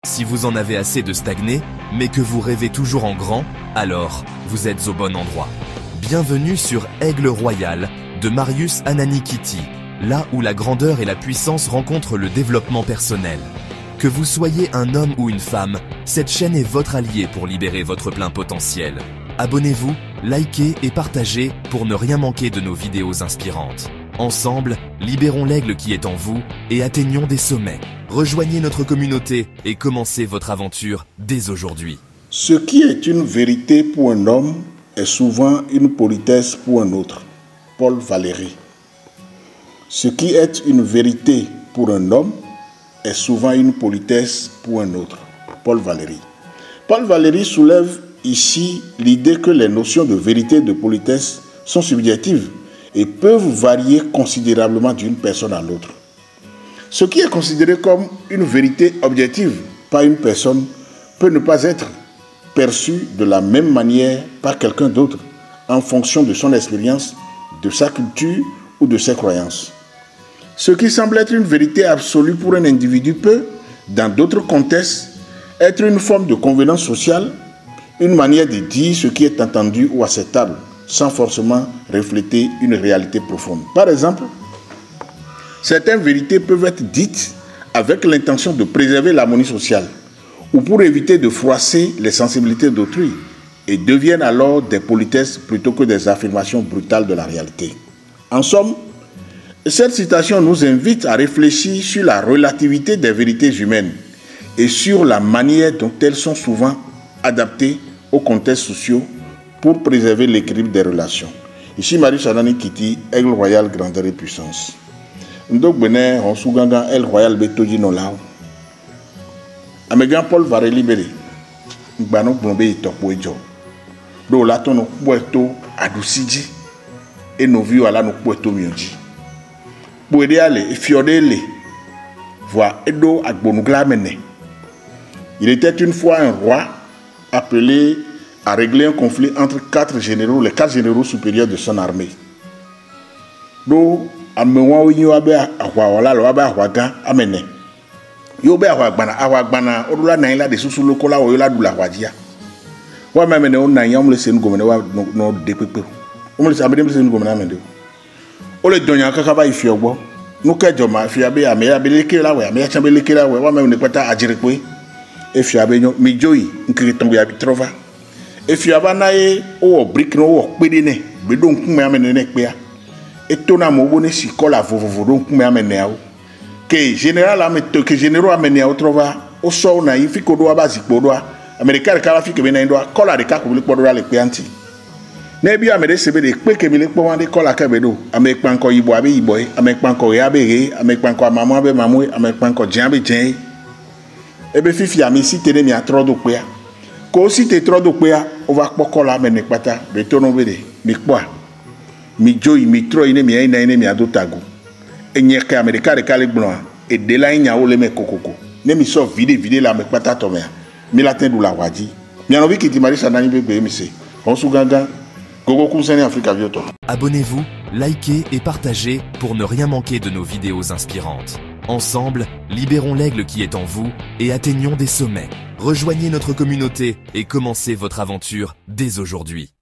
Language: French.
Si vous en avez assez de stagner, mais que vous rêvez toujours en grand, alors vous êtes au bon endroit. Bienvenue sur Aigle Royal de Marius Ananikiti, là où la grandeur et la puissance rencontrent le développement personnel. Que vous soyez un homme ou une femme, cette chaîne est votre allié pour libérer votre plein potentiel. Abonnez-vous, likez et partagez pour ne rien manquer de nos vidéos inspirantes. Ensemble, libérons l'aigle qui est en vous et atteignons des sommets. Rejoignez notre communauté et commencez votre aventure dès aujourd'hui. Ce qui est une vérité pour un homme est souvent une politesse pour un autre. Paul Valéry. Ce qui est une vérité pour un homme est souvent une politesse pour un autre. Paul Valéry. Paul Valéry soulève ici l'idée que les notions de vérité et de politesse sont subjectives et peuvent varier considérablement d'une personne à l'autre. Ce qui est considéré comme une vérité objective par une personne peut ne pas être perçu de la même manière par quelqu'un d'autre en fonction de son expérience, de sa culture ou de ses croyances. Ce qui semble être une vérité absolue pour un individu peut, dans d'autres contextes, être une forme de convenance sociale, une manière de dire ce qui est entendu ou acceptable, sans forcément refléter une réalité profonde. Par exemple, certaines vérités peuvent être dites avec l'intention de préserver l'harmonie sociale ou pour éviter de froisser les sensibilités d'autrui et deviennent alors des politesses plutôt que des affirmations brutales de la réalité. En somme, cette citation nous invite à réfléchir sur la relativité des vérités humaines et sur la manière dont elles sont souvent adaptées aux contextes sociaux pour préserver l'équilibre des relations. Ici, Marius Ananikiti, Aigle Royal, grandeur et puissance. Ndok bene on souganga Aigle Royal betoji no lao. Amegan Paul Valéry libéré. Gbano blombe itokbo ejo. Do la tono puerto adusiji. Et nos vieux ala no puerto mionji. Boede ale fiode le. Voix edo agbonugla mene. Il était une fois un roi appelé à régler un conflit entre quatre généraux, les quatre généraux supérieurs de son armée. Do amewa winyo abe ahwawala lo abe ahwaga amene. Yo be ahwagbana odula na ila de susu lokola o yola dula hwajia. Wa memene on na yam le senu gomene wa no de pepe. O le sabede le senu gomene amende. O le donya kaka ba ifi ogbo. Nu kejo ma fi abe ame abe leke la we ame ya chambe leke la we wa memene pata ajirepe. E fi abe nyo mi joyi nkiri tongo ya bitrova. E fi abana e o brick no o pede ne be do nkume amene ne pe ya. Etona mo bone si kola vovovo do nkume amene ya o. Que général amete que généraux amene ya o trova o so na ifi ko do abazi podo a america ka la fi ke be na ndo kola de ka ko le podo le pe anti. Na bi amede sebe de pe ke bi le po wan de kola ka be do ame panko yibo abe yibo e ame panko ya be re ame panko amamu abe mamu ame panko jan be jan ebe fifi ami si tene mi atro do pe ya ko si te tro do pe ya o va pokola amene pata be tono be de mi po mi joyi mi tro ine mi ina ine mi adotago enye ka america de kale gbon e de la nya o le me kokoko ne mi so vide la me pata to me mi la ten du la waji mi anobi kiti Marius Ananikiti mi se on su ganga gogo kunsene Africa Vioto. Abonnez-vous, likez et partagez pour ne rien manquer de nos vidéos inspirantes. Ensemble, libérons l'aigle qui est en vous et atteignons des sommets. Rejoignez notre communauté et commencez votre aventure dès aujourd'hui.